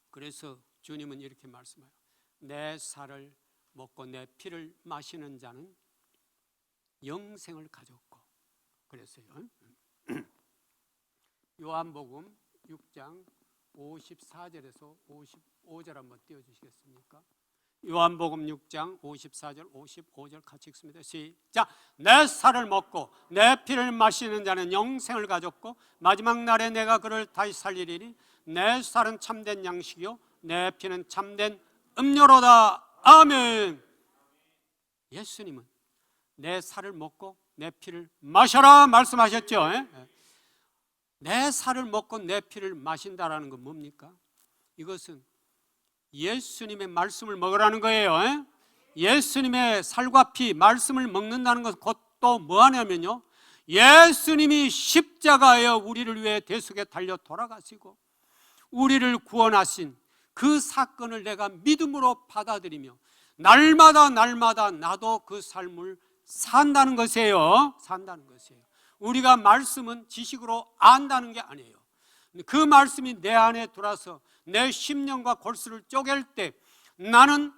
그래서 주님은 이렇게 말씀해요. 내 살을 먹고 내 피를 마시는 자는 영생을 가졌고, 그랬어요. 요한복음 6장 54절에서 55절 한번 띄워주시겠습니까? 요한복음 6장 54절 55절 같이 읽습니다. 시작. 내 살을 먹고 내 피를 마시는 자는 영생을 가졌고 마지막 날에 내가 그를 다시 살리리니 내 살은 참된 양식이요 내 피는 참된 음료로다. 아멘. 예수님은 내 살을 먹고 내 피를 마셔라 말씀하셨죠. 내 살을 먹고 내 피를 마신다라는 건 뭡니까? 이것은 예수님의 말씀을 먹으라는 거예요. 예수님의 살과 피 말씀을 먹는다는 것은 곧 또 뭐 하냐면요, 예수님이 십자가에 우리를 위해 대속에 달려 돌아가시고 우리를 구원하신 그 사건을 내가 믿음으로 받아들이며 날마다 나도 그 삶을 산다는 것이에요. 산다는 것이에요. 우리가 말씀은 지식으로 안다는 게 아니에요. 그 말씀이 내 안에 들어와서 내 심령과 골수를 쪼갤 때 나는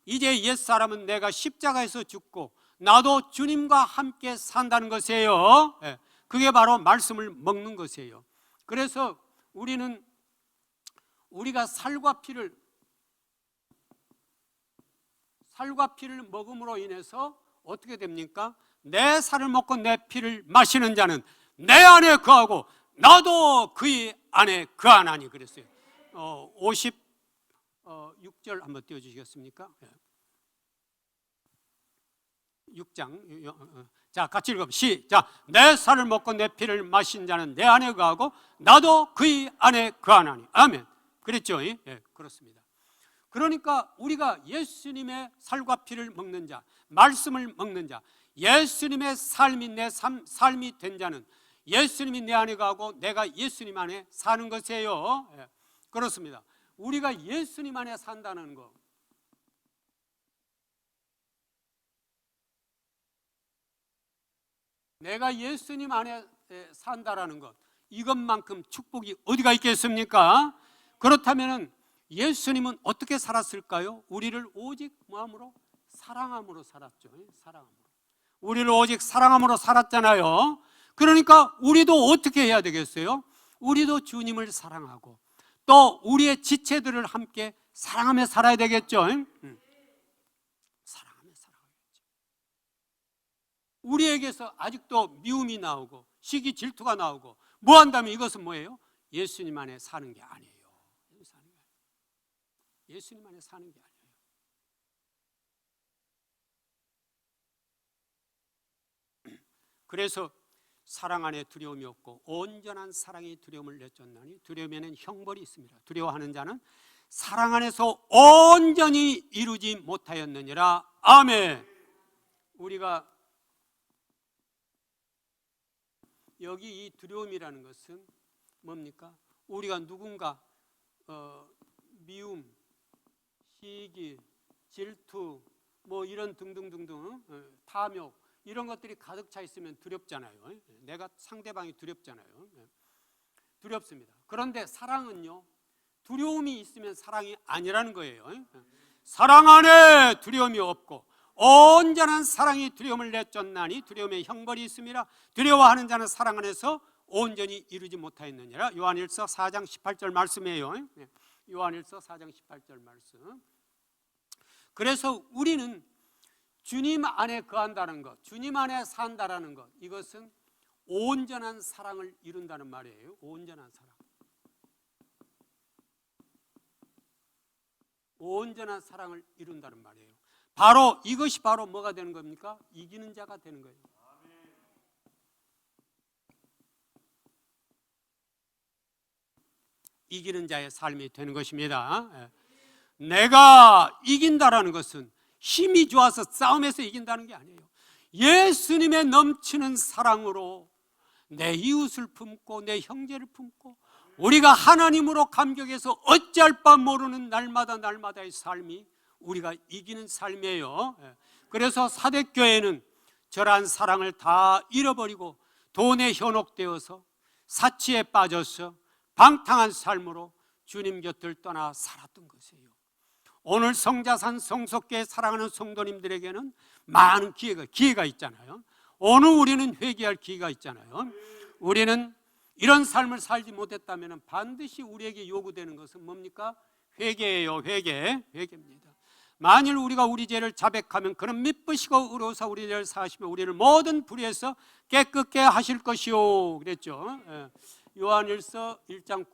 이제 옛사람은 내가 십자가에서 죽고 나도 주님과 함께 산다는 것이에요. 그게 바로 말씀을 먹는 것이에요. 그래서 우리가 살과 피를 먹음으로 인해서 어떻게 됩니까? 내 살을 먹고 내 피를 마시는 자는 내 안에 거하고 나도 그의 안에 거하나니 그랬어요. 56절 한번 띄워주시겠습니까? 6장. 자, 같이 읽어보시죠. 시작. 내 살을 먹고 내 피를 마신 자는 내 안에 거하고 나도 그의 안에 거하나니. 아멘. 그랬죠? 예, 그렇습니다. 그러니까 우리가 예수님의 살과 피를 먹는 자, 말씀을 먹는 자, 예수님의 삶이 내 삶이 된 자는 예수님이 내 안에 가고 내가 예수님 안에 사는 것이에요. 그렇습니다. 우리가 예수님 안에 산다는 것, 내가 예수님 안에 산다라는 것, 이것만큼 축복이 어디가 있겠습니까? 그렇다면 예수님은 어떻게 살았을까요? 우리를 오직 뭐함으로? 사랑함으로 살았죠. 사랑함으로. 우리를 오직 사랑함으로 살았잖아요. 그러니까 우리도 어떻게 해야 되겠어요? 우리도 주님을 사랑하고 또 우리의 지체들을 함께 사랑하며 살아야 되겠죠. 사랑하며 살아야겠죠. 우리에게서 아직도 미움이 나오고 시기 질투가 나오고 뭐 한다면 이것은 뭐예요? 예수님 안에 사는 게 아니에요. 예수님 안에 사는 게 아니에요. 그래서 사랑 안에 두려움이 없고 온전한 사랑이 두려움을 내쫓나니 두려움에는 형벌이 있습니다. 두려워하는 자는 사랑 안에서 온전히 이루지 못하였느니라. 아멘. 우리가 여기 이 두려움이라는 것은 뭡니까? 우리가 누군가 미움, 시기, 질투, 뭐 이런 등등등등 탐욕 이런 것들이 가득 차 있으면 두렵잖아요. 내가 상대방이 두렵잖아요. 두렵습니다. 그런데 사랑은요, 두려움이 있으면 사랑이 아니라는 거예요. 사랑 안에 두려움이 없고 온전한 사랑이 두려움을 내쫓나니 두려움에 형벌이 있음이라. 두려워하는 자는 사랑 안에서 온전히 이루지 못하였느니라. 요한일서 4장 18절 말씀이에요. 요한일서 4장 18절 말씀. 그래서 우리는 주님 안에 거한다는 것, 주님 안에 산다라는 것, 이것은 온전한 사랑을 이룬다는 말이에요. 온전한 사랑. 온전한 사랑을 이룬다는 말이에요. 바로 이것이 바로 뭐가 되는 겁니까? 이기는 자가 되는 거예요. 이기는 자의 삶이 되는 것입니다. 내가 이긴다라는 것은 힘이 좋아서 싸움에서 이긴다는 게 아니에요. 예수님의 넘치는 사랑으로 내 이웃을 품고 내 형제를 품고 우리가 하나님으로 감격해서 어찌할 바 모르는 날마다의 삶이 우리가 이기는 삶이에요. 그래서 사대교회는 저러한 사랑을 다 잃어버리고 돈에 현혹되어서 사치에 빠져서 방탕한 삶으로 주님 곁을 떠나 살았던 것이에요. 오늘 성자산 성속교회 사랑하는 성도님들에게는 많은 기회가 있잖아요. 오늘 우리는 회개할 기회가 있잖아요. 우리는 이런 삶을 살지 못했다면 반드시 우리에게 요구되는 것은 뭡니까? 회개예요. 회개입니다. 만일 우리가 우리 죄를 자백하면 그는 미쁘시고 의로우사 우리 죄를 사하시며 우리를 모든 불의에서 깨끗게 하실 것이요 그랬죠. 요한일서 1장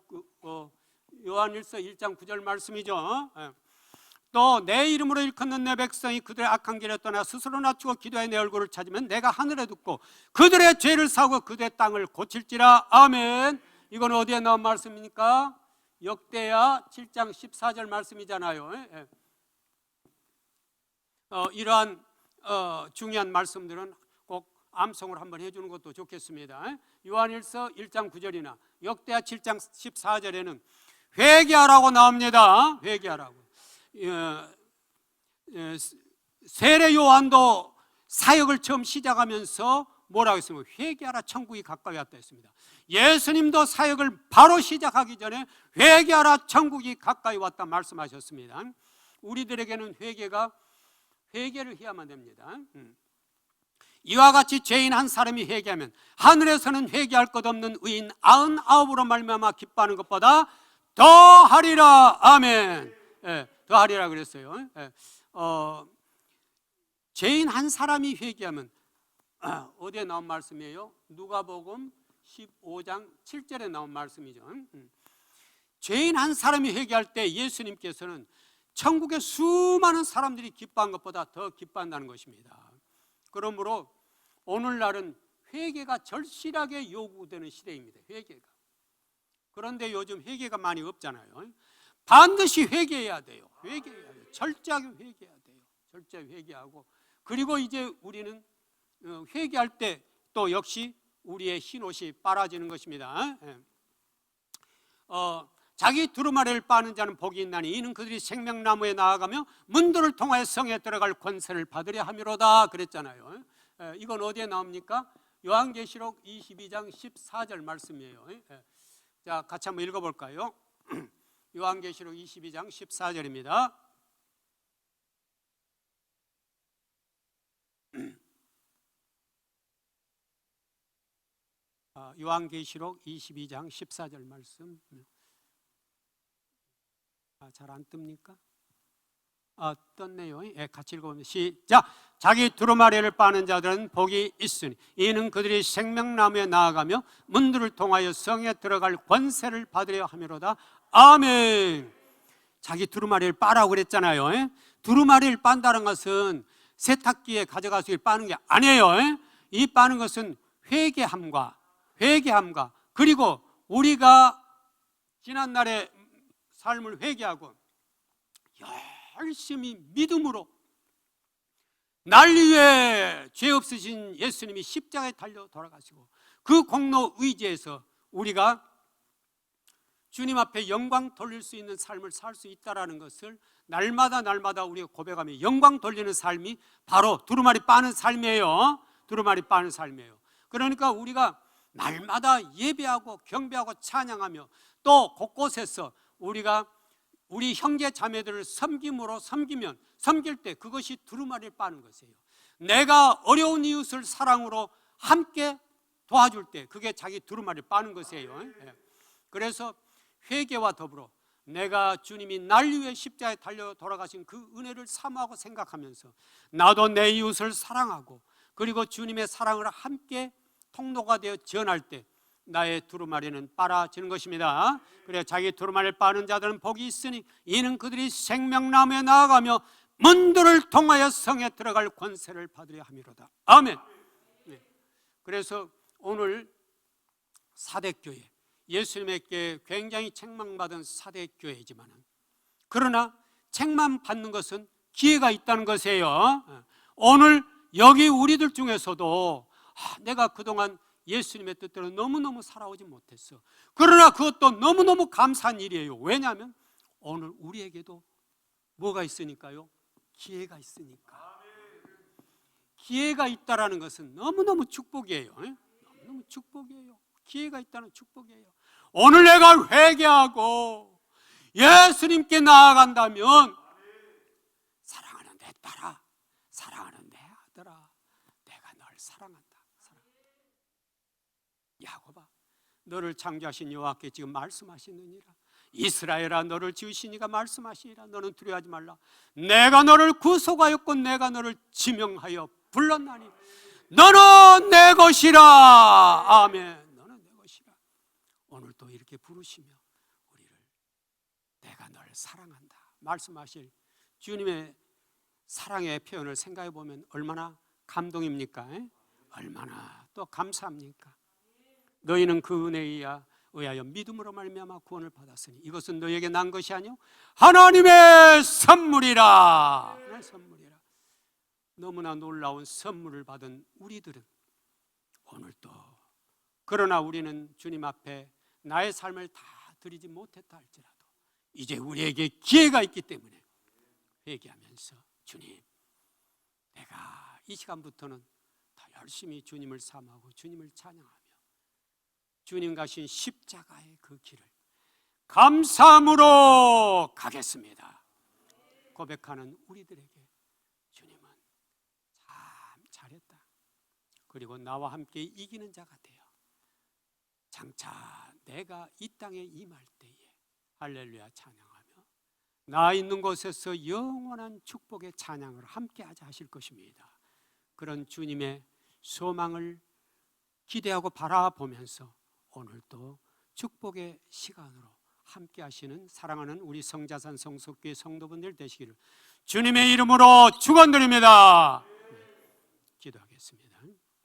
9절 말씀이죠. 또 내 이름으로 일컫는 내 백성이 그들의 악한 길에 떠나 스스로 낮추고 기도해 내 얼굴을 찾으면 내가 하늘에 듣고 그들의 죄를 사고 그들의 땅을 고칠지라. 아멘. 이건 어디에 나온 말씀입니까? 역대하 7장 14절 말씀이잖아요. 이러한 중요한 말씀들은 꼭 암송을 한번 해주는 것도 좋겠습니다. 요한일서 1장 9절이나 역대하 7장 14절에는 회개하라고 나옵니다. 회개하라고. 세례 요한도 사역을 처음 시작하면서 뭐라고 했습니까? 회개하라, 천국이 가까이 왔다 했습니다. 예수님도 사역을 바로 시작하기 전에 회개하라, 천국이 가까이 왔다 말씀하셨습니다. 우리들에게는 회개를 해야만 됩니다. 이와 같이 죄인 한 사람이 회개하면 하늘에서는 회개할 것 없는 의인 99으로 말미암아 기뻐하는 것보다 더하리라. 아멘. 더하리라 그랬어요. 죄인 한 사람이 회개하면 어디에 나온 말씀이에요? 누가복음 15장 7절에 나온 말씀이죠. 죄인 한 사람이 회개할 때 예수님께서는 천국의 수많은 사람들이 기뻐한 것보다 더 기뻐한다는 것입니다. 그러므로 오늘날은 회개가 절실하게 요구되는 시대입니다. 회개가. 그런데 요즘 회개가 많이 없잖아요. 반드시 회개해야 돼요. 회개해야 돼요. 철저하게 회개해야 돼요. 철저하게 회개하고, 그리고 이제 우리는 회개할 때 또 역시 우리의 흰옷이 빨아지는 것입니다. 자기 두루마리를 빠는 자는 복이 있나니 이는 그들이 생명나무에 나아가며 문들을 통하여 성에 들어갈 권세를 받으려 함이로다 그랬잖아요. 이건 어디에 나옵니까? 요한계시록 22장 14절 말씀이에요. 자, 같이 한번 읽어볼까요? 요한계시록 22장 14절입니다. 요한계시록 22장 14절 말씀. 잘 안 뜹니까? 떴네요. 같이 읽어보면 시작. 자기 두루마리를 빠는 자들은 복이 있으니 이는 그들이 생명나무에 나아가며 문들을 통하여 성에 들어갈 권세를 받으려 함이로다. 아멘. 자기 두루마리를 빠라고 그랬잖아요. 두루마리를 빤다는 것은 세탁기에 가져가서 빠는 게 아니에요. 이 빠는 것은 회개함과 그리고 우리가 지난날의 삶을 회개하고 열심히 믿음으로 날 위해 죄 없으신 예수님이 십자가에 달려 돌아가시고 그 공로 의지에서 우리가 주님 앞에 영광 돌릴 수 있는 삶을 살 수 있다는 것을 날마다 우리가 고백하며 영광 돌리는 삶이 바로 두루마리 빠는 삶이에요. 두루마리 빠는 삶이에요. 그러니까 우리가 날마다 예배하고 경배하고 찬양하며 또 곳곳에서 우리가 우리 형제 자매들을 섬길 때 그것이 두루마리를 빠는 것이에요. 내가 어려운 이웃을 사랑으로 함께 도와줄 때 그게 자기 두루마리를 빠는 것이에요. 그래서 회개와 더불어 내가 주님이 날 위해 십자가에 달려 돌아가신 그 은혜를 사모하고 생각하면서 나도 내 이웃을 사랑하고 그리고 주님의 사랑을 함께 통로가 되어 전할 때 나의 두루마리는 빨아지는 것입니다. 그래 자기 두루마리를 빠는 자들은 복이 있으니 이는 그들이 생명나무에 나아가며 문들을 통하여 성에 들어갈 권세를 받으려 함이로다. 아멘. 그래서 오늘 사대교회, 예수님에게 굉장히 책망받은 사대교회이지만 그러나 책망받는 것은 기회가 있다는 것이에요. 오늘 여기 우리들 중에서도 내가 그동안 예수님의 뜻대로 너무너무 살아오지 못했어. 그러나 그것도 너무너무 감사한 일이에요. 왜냐하면 오늘 우리에게도 뭐가 있으니까요? 기회가 있으니까. 기회가 있다라는 것은 너무너무 축복이에요. 너무너무 축복이에요. 기회가 있다는 축복이에요. 오늘 내가 회개하고 예수님께 나아간다면 사랑하는 내 딸아, 사랑하는 내 아들아, 내가 널 사랑한다. 야곱아, 너를 창조하신 여호와께 지금 말씀하시느니라. 이스라엘아, 너를 지으시니가 말씀하시니라. 너는 두려워하지 말라. 내가 너를 구속하였고 내가 너를 지명하여 불렀나니 너는 내 것이라. 아멘. 너는 내 것이라. 오늘 또 이렇게 부르시며 우리를 내가 널 사랑한다 말씀하실 주님의 사랑의 표현을 생각해 보면 얼마나 감동입니까? 얼마나 또 감사합니까? 너희는 그 은혜에 의하여 믿음으로 말미암아 구원을 받았으니 이것은 너희에게 난 것이 아니요 하나님의 선물이라. 하나님의 선물이라. 너무나 놀라운 선물을 받은 우리들은 오늘 또 그러나 우리는 주님 앞에 나의 삶을 다 드리지 못했다 할지라도 이제 우리에게 기회가 있기 때문에 회개하면서 주님, 내가 이 시간부터는 더 열심히 주님을 삼하고 주님을 찬양하며 주님 가신 십자가의 그 길을 감사함으로 가겠습니다. 고백하는 우리들에게 주님은 참 잘했다. 그리고 나와 함께 이기는 자가 되어 장차 내가 이 땅에 임할 때에 할렐루야 찬양하며 나 있는 곳에서 영원한 축복의 찬양을 함께 하자 하실 것입니다. 그런 주님의 소망을 기대하고 바라보면서 오늘도 축복의 시간으로 함께 하시는 사랑하는 우리 성자산 성속교회 성도분들 되시기를 주님의 이름으로 축원드립니다. 기도하겠습니다.